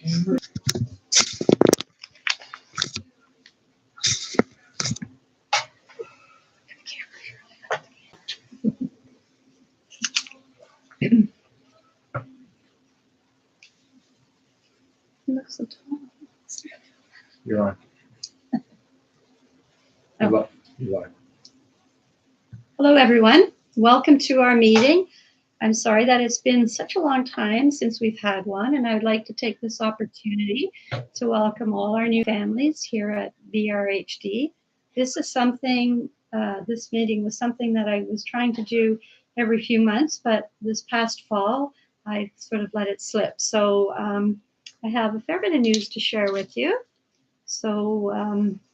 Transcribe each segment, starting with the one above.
You're on. Oh. You are. Hello, everyone. Welcome to our meeting. I'm sorry that it's been such a long time since we've had one, and I would like to take this opportunity to welcome all our new families here at BRHD. This is something, this meeting was something that I was trying to do every few months, but this past fall, I sort of let it slip. So I have a fair bit of news to share with you. So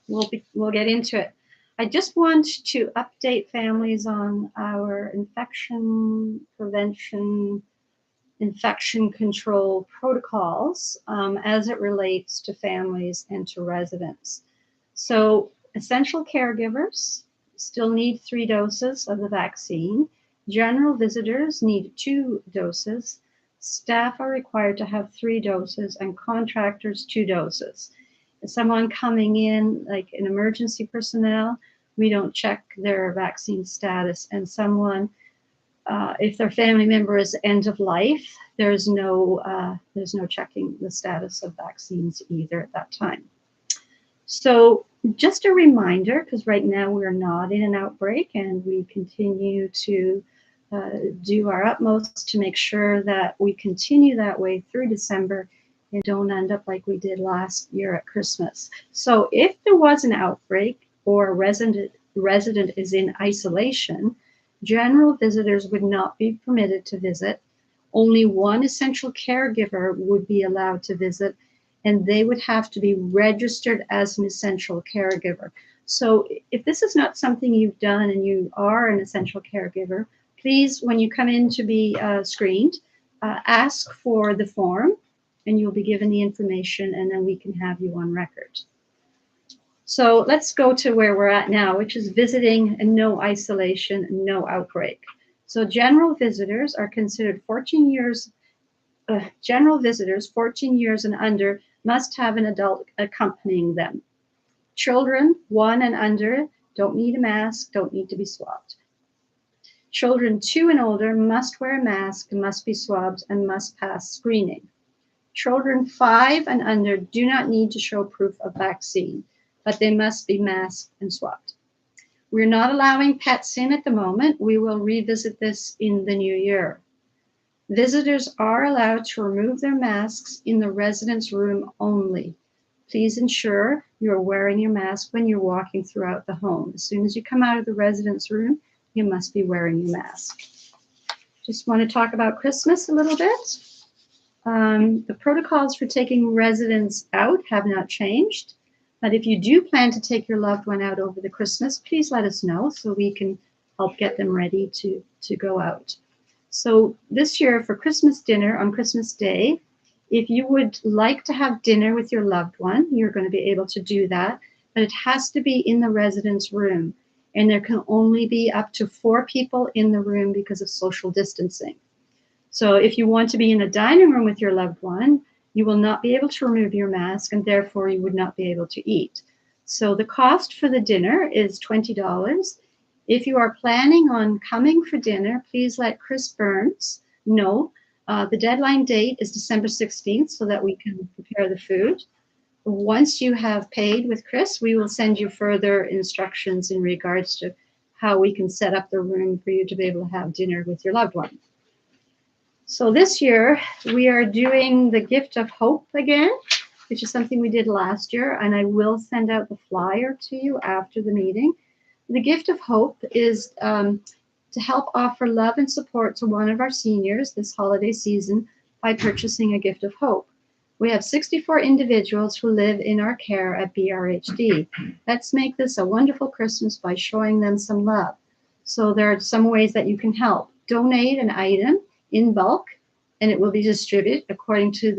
we'll get into it. I just want to update families on our infection prevention, infection control protocols as it relates to families and to residents. So essential caregivers still need 3 doses of the vaccine. General visitors need 2 doses. Staff are required to have 3 doses and contractors 2 doses. Someone coming in, like an emergency personnel, we don't check their vaccine status. And someone, if their family member is end of life, there's no checking the status of vaccines either at that time. So just a reminder, because right now we're not in an outbreak, and we continue to do our utmost to make sure that we continue that way through December and don't end up like we did last year at Christmas. So if there was an outbreak or a resident is in isolation, general visitors would not be permitted to visit. Only one essential caregiver would be allowed to visit, and they would have to be registered as an essential caregiver. So if this is not something you've done and you are an essential caregiver, please, when you come in to be screened, ask for the form, and you'll be given the information, and then we can have you on record. So let's go to where we're at now, which is visiting and no isolation, no outbreak. So general visitors are considered 14 years, general visitors 14 years and under must have an adult accompanying them. Children 1 and under don't need a mask, don't need to be swabbed. Children 2 and older must wear a mask, must be swabbed, and must pass screening. Children 5 and under do not need to show proof of vaccine, but they must be masked and swabbed. We're not allowing pets in at the moment. We will revisit this in the new year. Visitors are allowed to remove their masks in the residence room only. Please ensure you're wearing your mask when you're walking throughout the home. As soon as you come out of the residence room, you must be wearing your mask. Just want to talk about Christmas a little bit. The protocols for taking residents out have not changed, but if you do plan to take your loved one out over the Christmas, please let us know so we can help get them ready to go out. So this year for Christmas dinner on Christmas Day, if you would like to have dinner with your loved one, you're going to be able to do that, but it has to be in the residence room, and there can only be up to 4 people in the room because of social distancing. So if you want to be in a dining room with your loved one, you will not be able to remove your mask, and therefore you would not be able to eat. So the cost for the dinner is $20. If you are planning on coming for dinner, please let Chris Burns know. The deadline date is December 16th so that we can prepare the food. Once you have paid with Chris, we will send you further instructions in regards to how we can set up the room for you to be able to have dinner with your loved one. So this year, we are doing the Gift of Hope again, which is something we did last year, and I will send out the flyer to you after the meeting. The Gift of Hope is to help offer love and support to one of our seniors this holiday season by purchasing a gift of hope. We have 64 individuals who live in our care at BRHD. Let's make this a wonderful Christmas by showing them some love. So there are some ways that you can help. Donate an item in bulk, and it will be distributed according to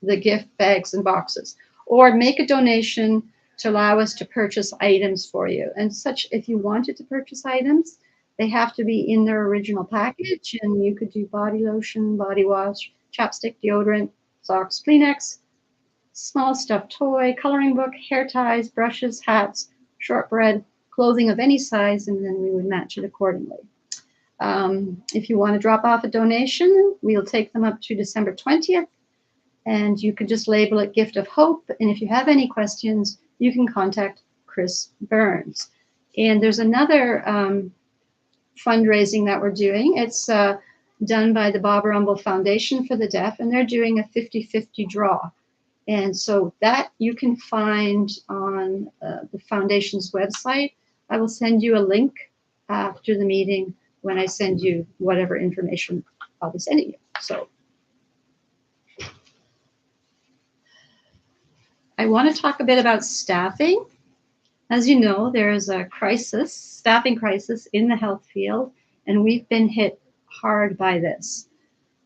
the gift bags and boxes, or make a donation to allow us to purchase items for you. And such, if you wanted to purchase items, They have to be in their original package, and you could do body lotion, body wash, chapstick, deodorant, socks, Kleenex, small stuffed toy, coloring book, hair ties, brushes, hats, shortbread, clothing of any size, and then we would match it accordingly. If you want to drop off a donation, we'll take them up to December 20th, and you could just label it Gift of Hope. And if you have any questions, you can contact Chris Burns. And there's another fundraising that we're doing. It's done by the Bob Rumble Foundation for the Deaf, and they're doing a 50-50 draw. And so that you can find on the foundation's website. I will send you a link after the meeting when I send you whatever information I'll be sending you. So I want to talk a bit about staffing. As you know, there is a crisis, staffing crisis in the health field, and we've been hit hard by this.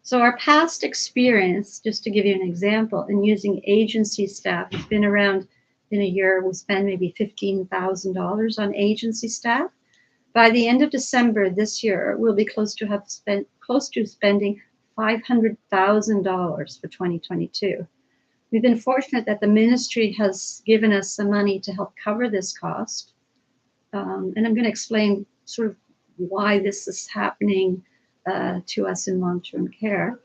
So our past experience, just to give you an example, in using agency staff, has been around, in a year, we'll spend maybe $15,000 on agency staff. By the end of December this year, we'll be close to spending $500,000 for 2022. We've been fortunate that the ministry has given us some money to help cover this cost. And I'm going to explain sort of why this is happening to us in long-term care.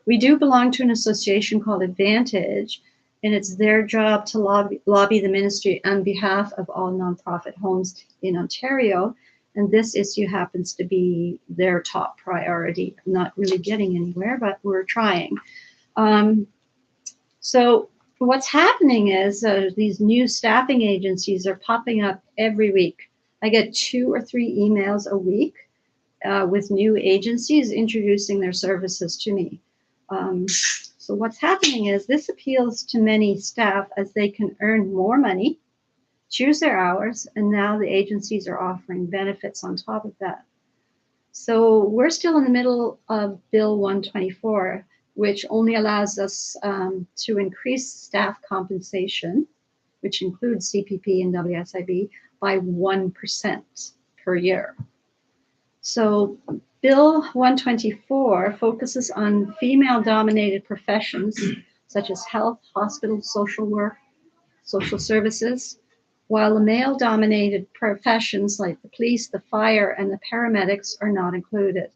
We do belong to an association called Advantage, and it's their job to lobby the ministry on behalf of all nonprofit homes in Ontario. And this issue happens to be their top priority. Not really getting anywhere, but we're trying. So what's happening is these new staffing agencies are popping up every week. I get 2 or 3 emails a week with new agencies introducing their services to me. So what's happening is this appeals to many staff as they can earn more money, choose their hours, and now the agencies are offering benefits on top of that. So we're still in the middle of Bill 124, which only allows us to increase staff compensation, which includes CPP and WSIB, by 1% per year. So Bill 124 focuses on female-dominated professions such as health, hospital, social work, social services, while the male-dominated professions like the police, the fire, and the paramedics are not included.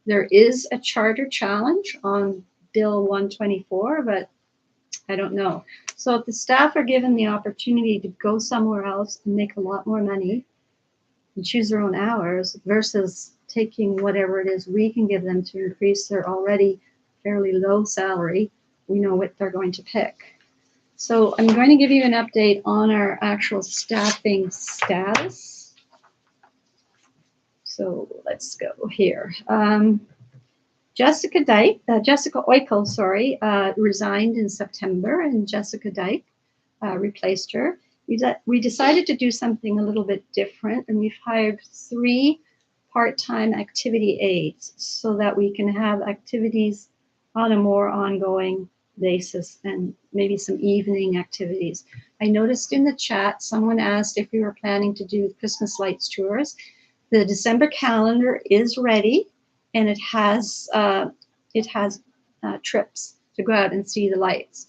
There is a charter challenge on Bill 124, but I don't know. So if the staff are given the opportunity to go somewhere else and make a lot more money and choose their own hours versus taking whatever it is we can give them to increase their already fairly low salary, we know what they're going to pick. So I'm going to give you an update on our actual staffing status. So let's go here. Jessica Oikel, resigned in September, and Jessica Dyke replaced her. We decided to do something a little bit different, and we've hired 3 part-time activity aides so that we can have activities on a more ongoing basis and maybe some evening activities. I noticed in the chat someone asked if we were planning to do Christmas lights tours. The December calendar is ready, and it has trips to go out and see the lights.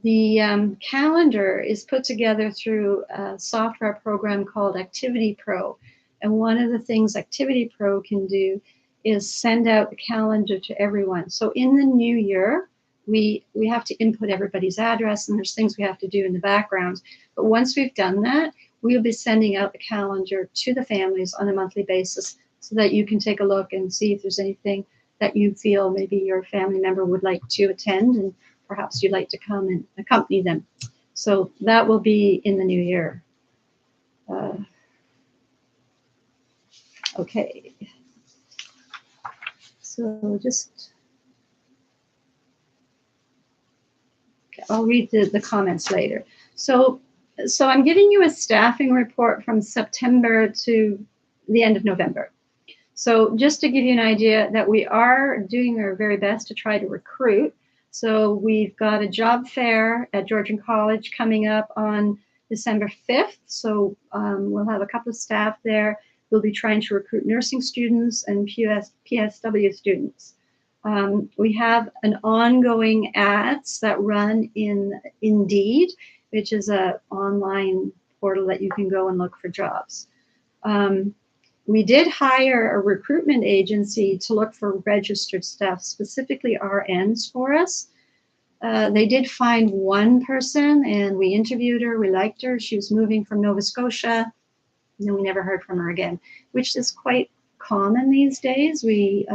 The calendar is put together through a software program called Activity Pro. And one of the things Activity Pro can do is send out the calendar to everyone. So in the new year, we have to input everybody's address, and there's things we have to do in the background. But once we've done that, we'll be sending out the calendar to the families on a monthly basis so that you can take a look and see if there's anything that you feel maybe your family member would like to attend, and perhaps you'd like to come and accompany them. So that will be in the new year. Okay. So just, okay, I'll read the comments later. So I'm giving you a staffing report from September to the end of November. So just to give you an idea that we are doing our very best to try to recruit. So we've got a job fair at Georgian College coming up on December 5th. So we'll have a couple of staff there. we'll be trying to recruit nursing students and PSW students. We have an ongoing ads that run in Indeed, which is an online portal that you can go and look for jobs. We did hire a recruitment agency to look for registered staff, specifically RNs for us. They did find one person, and we interviewed her. We liked her. She was moving from Nova Scotia. And we never heard from her again, which is quite common these days. We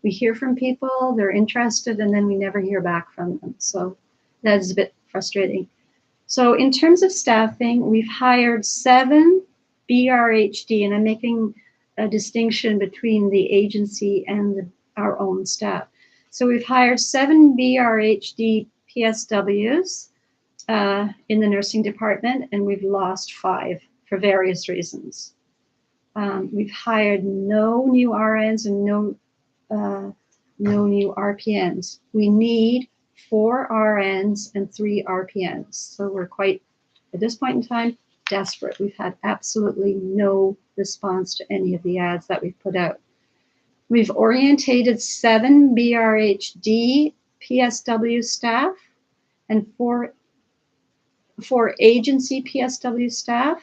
hear from people, they're interested, and then we never hear back from them. So that is a bit frustrating. So in terms of staffing, we've hired 7 BRHD, and I'm making a distinction between the agency and our own staff. So we've hired 7 BRHD PSWs in the nursing department, and we've lost 5 for various reasons. We've hired no new RNs and no new RPNs. We need 4 RNs and 3 RPNs. So we're quite, at this point in time, desperate. We've had absolutely no response to any of the ads that we've put out. We've orientated 7 BRHD PSW staff and 4 agency PSW staff,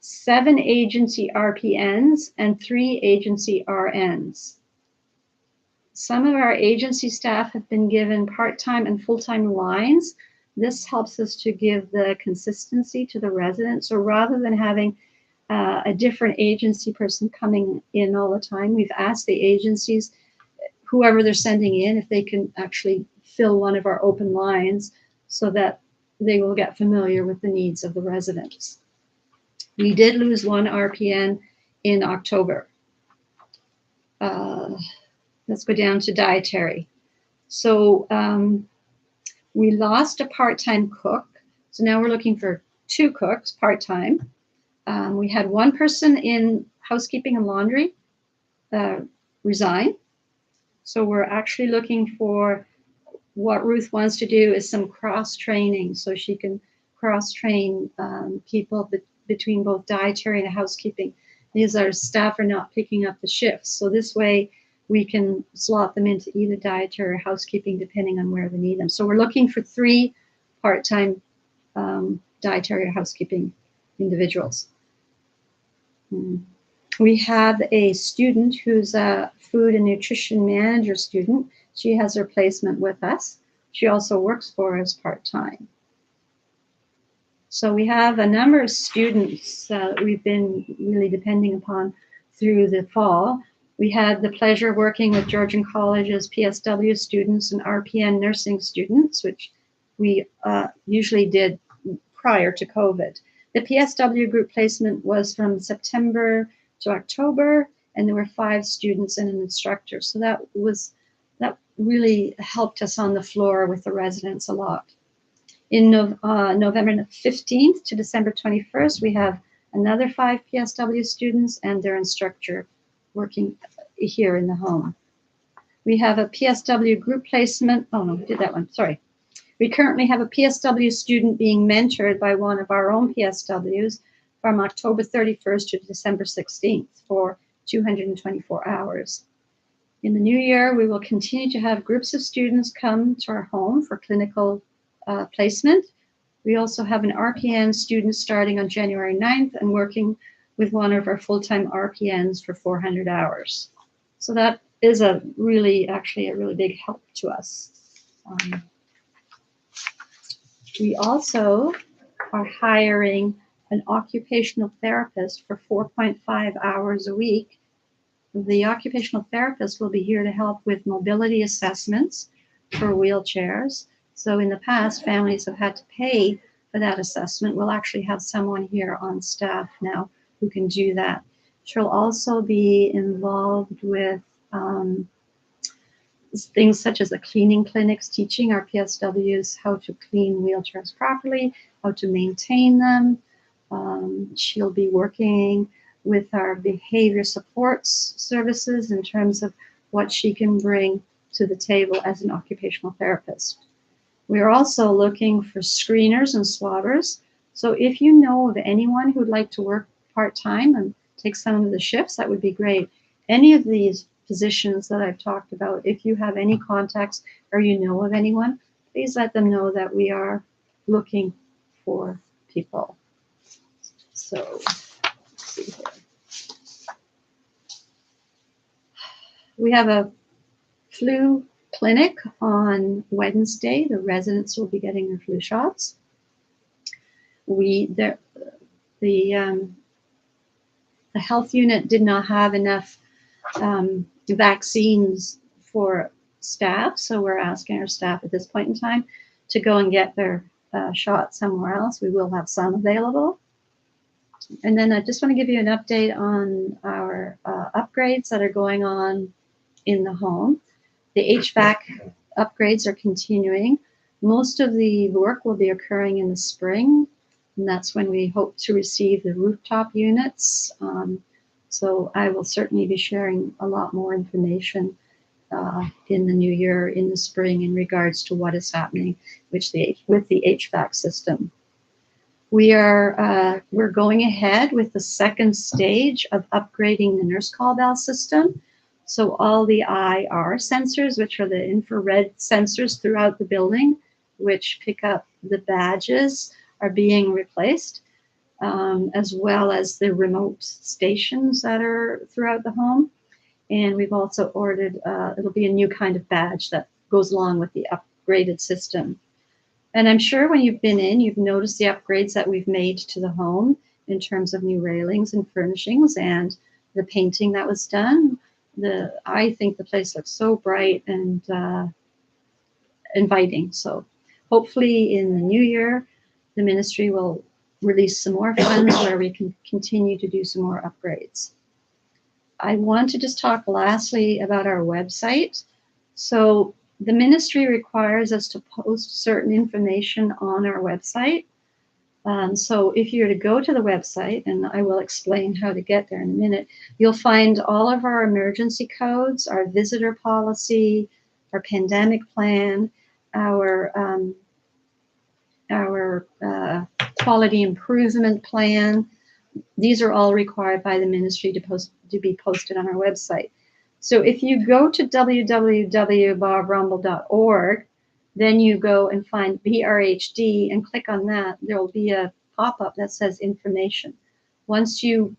7 agency RPNs, and 3 agency RNs. Some of our agency staff have been given part-time and full-time lines. This helps us to give the consistency to the residents. So rather than having a different agency person coming in all the time, we've asked the agencies, whoever they're sending in, if they can actually fill one of our open lines so that they will get familiar with the needs of the residents. We did lose 1 RPN in October. Let's go down to dietary. So we lost a part-time cook. So now we're looking for 2 cooks part-time. We had 1 person in housekeeping and laundry resign. So we're actually looking for, what Ruth wants to do is some cross-training, so she can cross-train people between both dietary and housekeeping. These our staff are not picking up the shifts. So this way we can slot them into either dietary or housekeeping depending on where we need them. So we're looking for 3 part-time dietary or housekeeping individuals. We have a student who's a food and nutrition manager student. She has her placement with us. She also works for us part-time. So we have a number of students we've been really depending upon through the fall. We had the pleasure of working with Georgian College's PSW students and RPN nursing students, which we usually did prior to COVID. The PSW group placement was from September to October, and there were 5 students and an instructor. So that really helped us on the floor with the residents a lot. In November 15th to December 21st, we have another 5 PSW students and their instructor working here in the home. We have a PSW group placement. Oh no, we did that one, sorry. We currently have a PSW student being mentored by one of our own PSWs from October 31st to December 16th for 224 hours. In the new year, we will continue to have groups of students come to our home for clinical placement. We also have an RPN student starting on January 9th and working with one of our full-time RPNs for 400 hours. So that is actually a really big help to us. We also are hiring an occupational therapist for 4.5 hours a week. The occupational therapist will be here to help with mobility assessments for wheelchairs. So in the past, families have had to pay for that assessment. We'll actually have someone here on staff now who can do that. She'll also be involved with things such as the cleaning clinics, teaching our PSWs how to clean wheelchairs properly, how to maintain them. She'll be working with our behavior supports services in terms of what she can bring to the table as an occupational therapist. We're also looking for screeners and swabbers. So if you know of anyone who'd like to work part-time and take some of the shifts, that would be great. Any of these positions that I've talked about, if you have any contacts or you know of anyone, please let them know that we are looking for people. So, let's see here. We have a flu clinic on Wednesday. The residents will be getting their flu shots. The health unit did not have enough vaccines for staff, so we're asking our staff at this point in time to go and get their shot somewhere else. We will have some available. And then I just want to give you an update on our upgrades that are going on in the home. The HVAC upgrades are continuing. Most of the work will be occurring in the spring, and that's when we hope to receive the rooftop units. So I will certainly be sharing a lot more information in the new year, in the spring, in regards to what is happening with the HVAC system. We're going ahead with the second stage of upgrading the nurse call bell system. So all the IR sensors, which are the infrared sensors throughout the building, which pick up the badges, are being replaced, as well as the remote stations that are throughout the home. And we've also ordered, it'll be a new kind of badge that goes along with the upgraded system. And I'm sure when you've been in, you've noticed the upgrades that we've made to the home in terms of new railings and furnishings and the painting that was done. I think the place looks so bright and inviting. So hopefully in the new year, the ministry will release some more funds where we can continue to do some more upgrades. I want to just talk lastly about our website. So the ministry requires us to post certain information on our website. So if you're to go to the website, and I will explain how to get there in a minute, you'll find all of our emergency codes, our visitor policy, our pandemic plan, our quality improvement plan. These are all required by the ministry to be posted on our website. So if you go to www.bobrumble.org, then you go and find BRHD and click on that. There will be a pop-up that says information. Once you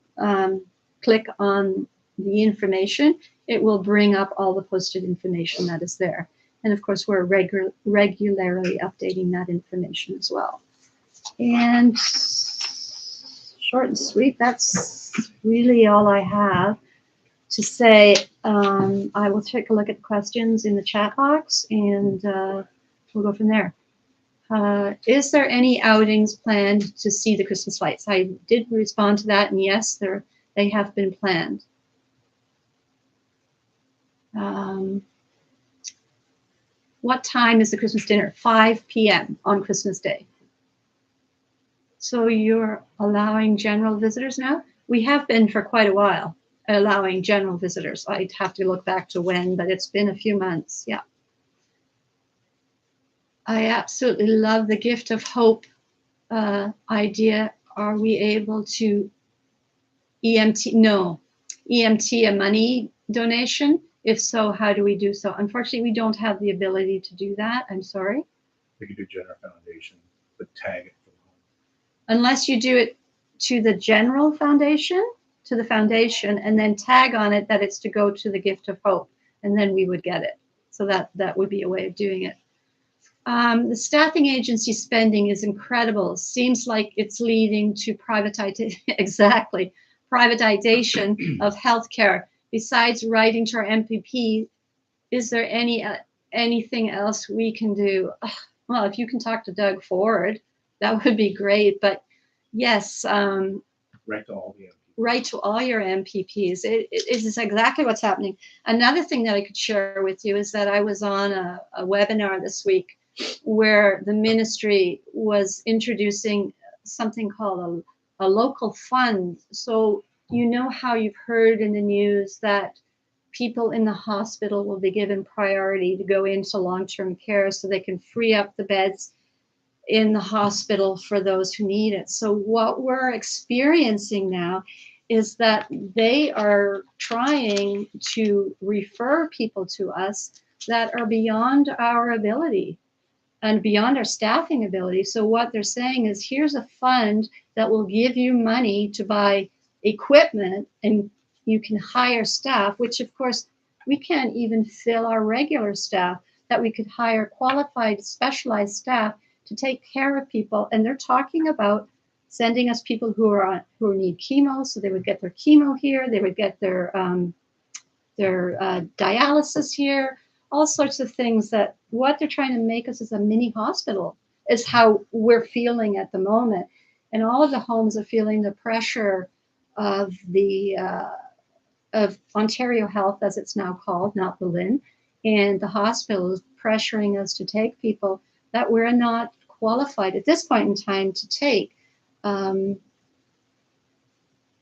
click on the information, it will bring up all the posted information that is there. And of course, we're regularly updating that information as well. And short and sweet, that's really all I have to say. I will take a look at the questions in the chat box, and we'll go from there. Is there any outings planned to see the Christmas lights? I did respond to that, and yes, they have been planned. What time is the Christmas dinner? 5 p.m. on Christmas Day. So you're allowing general visitors now? We have been for quite a while allowing general visitors. I'd have to look back to when, but it's been a few months. Yeah. I absolutely love the gift of hope idea. Are we able to EMT? No. EMT a money donation? If so, how do we do so? Unfortunately, we don't have the ability to do that. I'm sorry. We could do General Foundation, but tag it for the home. Unless you do it to the General Foundation, to the foundation, and then tag on it that it's to go to the Gift of Hope, and then we would get it. So that would be a way of doing it. The staffing agency spending is incredible. Seems like it's leading to privatization. Exactly, privatization of healthcare. Besides writing to our MPP, is there anything else we can do? Well, if you can talk to Doug Ford, that would be great. But yes, Right to all the MPPs. Right to all your MPPs. It is exactly what's happening. Another thing that I could share with you is that I was on a webinar this week where the ministry was introducing something called a local fund. So you know how you've heard in the news that people in the hospital will be given priority to go into long-term care so they can free up the beds in the hospital for those who need it. So what we're experiencing now is that they are trying to refer people to us that are beyond our ability and beyond our staffing ability. So what they're saying is, here's a fund that will give you money to buy equipment and you can hire staff, which of course we can't even fill our regular staff, that we could hire qualified, specialized staff to take care of people. And they're talking about sending us people who need chemo, so they would get their chemo here, they would get their dialysis here, all sorts of things. That what they're trying to make us is a mini hospital is how we're feeling at the moment. And all of the homes are feeling the pressure of of Ontario Health, as it's now called, not Berlin, and the hospitals pressuring us to take people that we're not qualified at this point in time to take.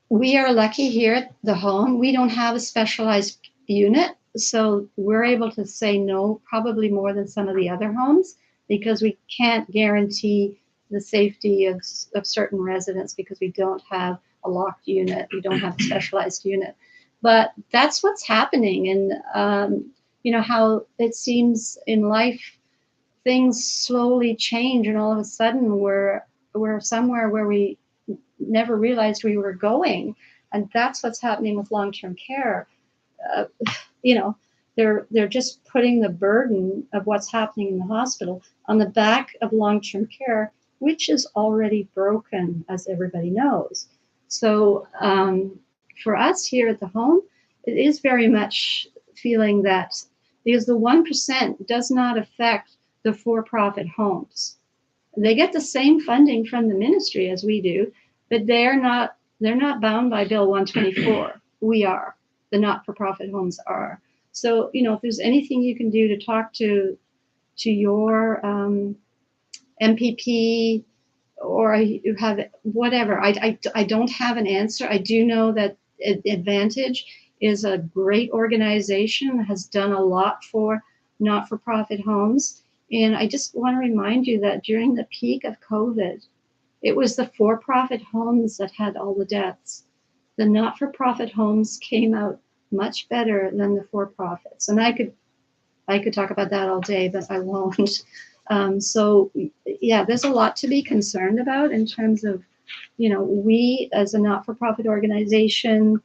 We are lucky here at the home. We don't have a specialized unit, so we're able to say no probably more than some of the other homes, because we can't guarantee the safety of certain residents because we don't have a locked unit, we don't have a specialized unit. But that's what's happening. And you know how it seems in life, things slowly change, and all of a sudden we're somewhere where we never realized we were going. And that's what's happening with long-term care. You know, they're just putting the burden of what's happening in the hospital on the back of long-term care, which is already broken, as everybody knows. So for us here at the home, it is very much feeling that, because the 1% does not affect the for-profit homes. They get the same funding from the ministry as we do, but they're not bound by Bill 124. We are. The not-for-profit homes are. So, you know, if there's anything you can do to talk to your MPP, or you have whatever, I don't have an answer. I do know that Advantage is a great organization, has done a lot for not-for-profit homes. And I just want to remind you that during the peak of COVID, it was the for-profit homes that had all the deaths. The not-for-profit homes came out much better than the for-profits. And I could talk about that all day, but I won't. So yeah, there's a lot to be concerned about in terms of, you know, we as a not-for-profit organization,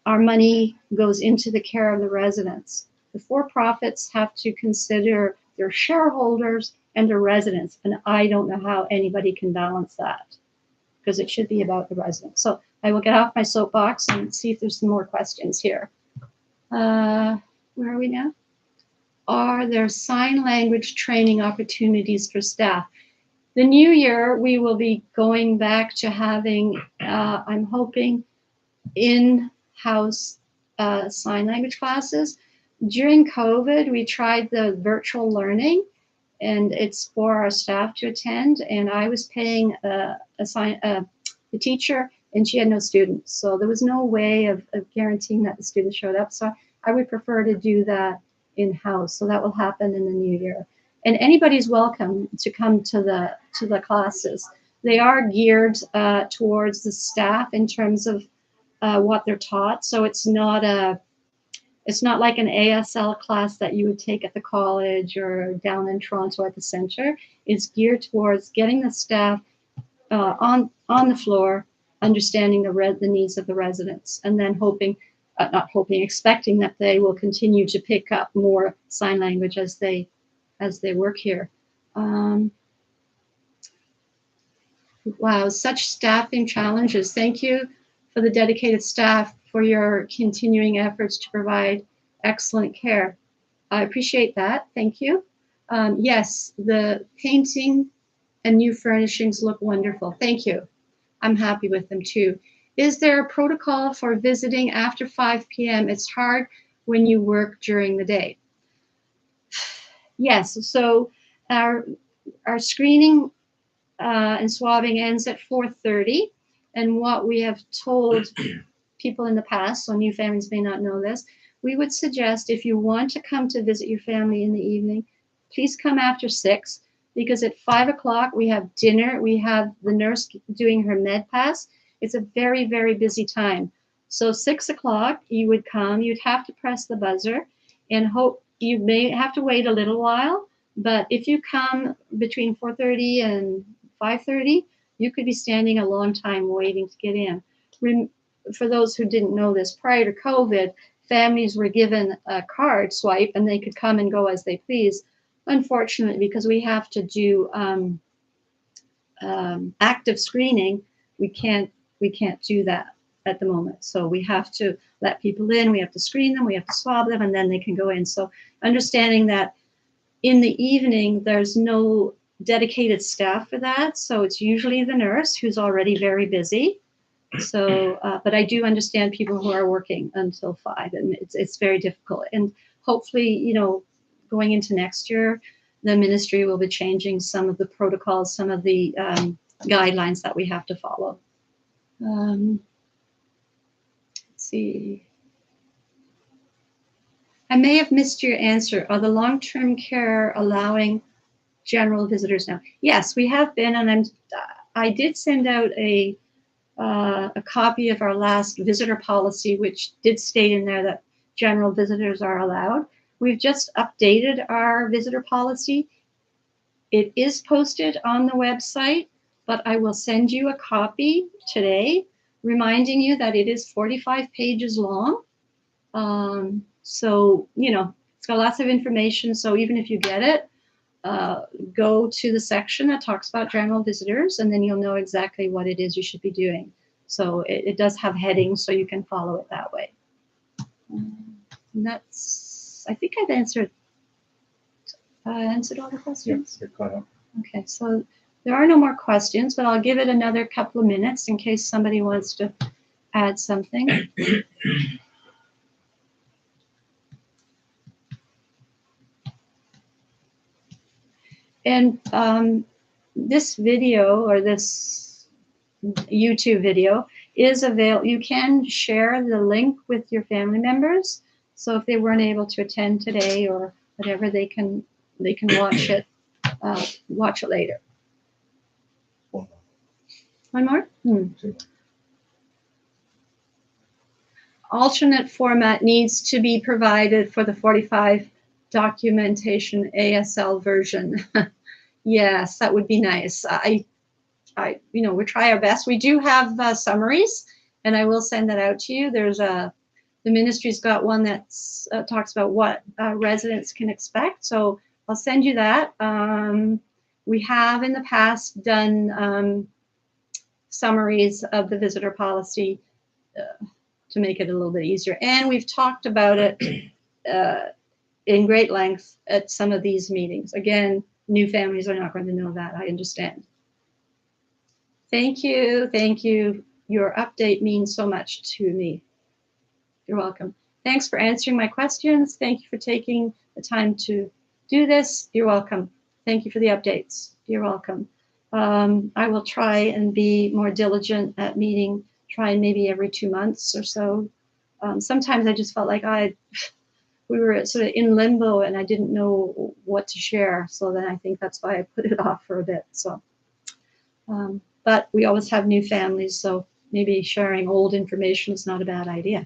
our money goes into the care of the residents. The for-profits have to consider their shareholders and their residents. And I don't know how anybody can balance that, because it should be about the residents. So I will get off my soapbox and see if there's some more questions here. Where are we now? Are there sign language training opportunities for staff? The new year, we will be going back to having, I'm hoping, in-house sign language classes. During COVID, we tried the virtual learning, and it's for our staff to attend. And I was paying a teacher, and she had no students. So there was no way of guaranteeing that the students showed up. So I would prefer to do that in-house. So that will happen in the new year. And anybody's welcome to come to the classes. They are geared towards the staff in terms of what they're taught. So it's not like an ASL class that you would take at the college or down in Toronto at the center. It's geared towards getting the staff on the floor, understanding the needs of the residents, and then expecting that they will continue to pick up more sign language as they work here. Wow, such staffing challenges. Thank you for the dedicated staff for your continuing efforts to provide excellent care. I appreciate that. Thank you. Yes, the painting and new furnishings look wonderful. Thank you. I'm happy with them too. Is there a protocol for visiting after 5 p.m.? It's hard when you work during the day. Yes, so our screening and swabbing ends at 4:30. And what we have told people in the past, so new families may not know this, we would suggest, if you want to come to visit your family in the evening, please come after 6, because at 5 o'clock we have dinner, we have the nurse doing her med pass. It's a very, very busy time. So 6 o'clock, you would come, you'd have to press the buzzer and hope. You may have to wait a little while, but if you come between 4:30 and 5:30, you could be standing a long time waiting to get in. For those who didn't know this, prior to COVID, families were given a card swipe and they could come and go as they please. Unfortunately, because we have to do active screening, we can't do that at the moment. So we have to let people in, we have to screen them, we have to swab them, and then they can go in. So understanding that in the evening, there's no dedicated staff for that. So it's usually the nurse who's already very busy. So, but I do understand people who are working until 5, and it's very difficult. And hopefully, you know, going into next year, the ministry will be changing some of the protocols, some of the guidelines that we have to follow. Let's see. I may have missed your answer. Are the long-term care allowing general visitors now? Yes, we have been, and I did send out a copy of our last visitor policy, which did state in there that general visitors are allowed. We've just updated our visitor policy. It is posted on the website, but I will send you a copy today, reminding you that it is 45 pages long. So, you know, it's got lots of information. So even if you get it, go to the section that talks about general visitors, and then you'll know exactly what it is you should be doing. So it does have headings, so you can follow it that way. And that's, I think I've answered all the questions. You're caught up. Okay, so there are no more questions, but I'll give it another couple of minutes in case somebody wants to add something. And this video, or this YouTube video, is available. You can share the link with your family members. So if they weren't able to attend today or whatever, they can watch it later. One more? Alternate format needs to be provided for the 45 documentation ASL version. Yes, that would be nice. You know, we try our best. We do have summaries, and I will send that out to you. There's the ministry's got one that talks about what residents can expect. So I'll send you that. We have in the past done summaries of the visitor policy to make it a little bit easier. And we've talked about it in great length at some of these meetings. Again, new families are not going to know that. I understand. Thank you. Thank you. Your update means so much to me. You're welcome. Thanks for answering my questions. Thank you for taking the time to do this. You're welcome. Thank you for the updates. You're welcome. I will try and be more diligent at meeting, try and maybe every 2 months or so. Sometimes I just felt like we were sort of in limbo and I didn't know what to share. So then I think that's why I put it off for a bit. So, but we always have new families, so maybe sharing old information is not a bad idea.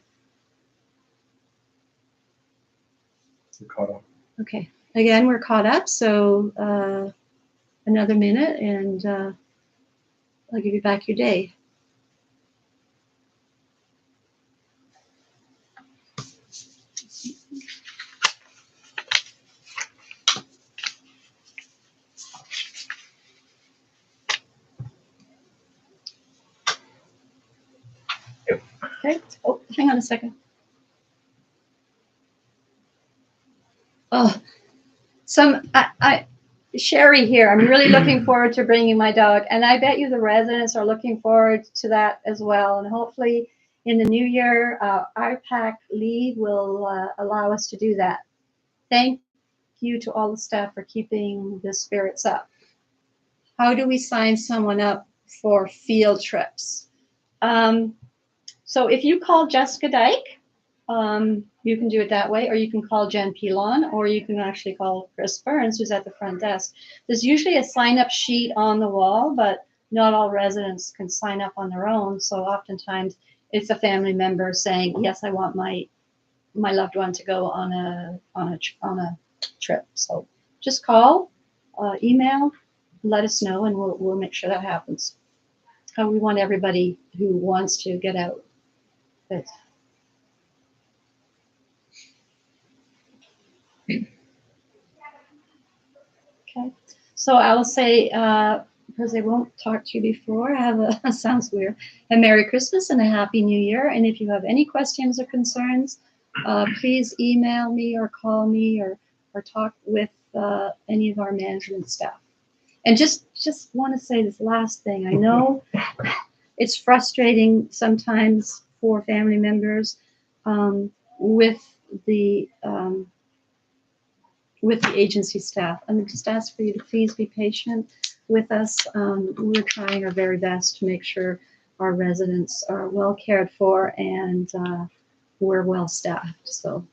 You're caught up. Okay. Again, we're caught up. So another minute and I'll give you back your day. Okay. Oh, hang on a second. Oh, Sherry here. I'm really looking forward to bringing my dog, and I bet you the residents are looking forward to that as well. And hopefully, in the new year, IPAC lead will allow us to do that. Thank you to all the staff for keeping the spirits up. How do we sign someone up for field trips? So if you call Jessica Dyke, you can do it that way, or you can call Jen Pilon, or you can actually call Chris Burns, who's at the front desk. There's usually a sign-up sheet on the wall, but not all residents can sign up on their own. So oftentimes it's a family member saying, yes, I want my loved one to go on a trip. So just call, email, let us know, and we'll make sure that happens. We want everybody who wants to get out. But, okay. So I'll say, because I won't talk to you before, have a sounds weird, a Merry Christmas and a Happy New Year. And if you have any questions or concerns, please email me or call me or talk with any of our management staff. And just want to say this last thing. I know it's frustrating sometimes for family members with the agency staff. I'm just ask for you to please be patient with us. We're trying our very best to make sure our residents are well cared for and we're well staffed. So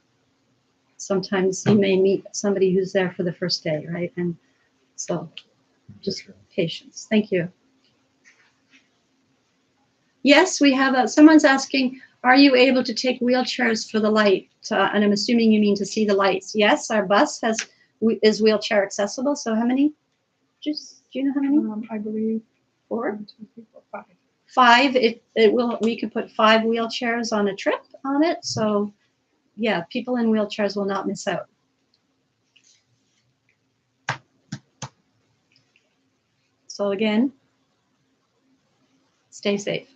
sometimes you may meet somebody who's there for the first day, right? And so just patience. Thank you. Yes, we have someone's asking, are you able to take wheelchairs for the light? And I'm assuming you mean to see the lights. Yes, our bus is wheelchair accessible. So how many? Do you know how many? I believe 4? 1, 2, 3, 4, 5. 5. It will. We can put 5 wheelchairs on a trip on it. So yeah, people in wheelchairs will not miss out. So again, stay safe.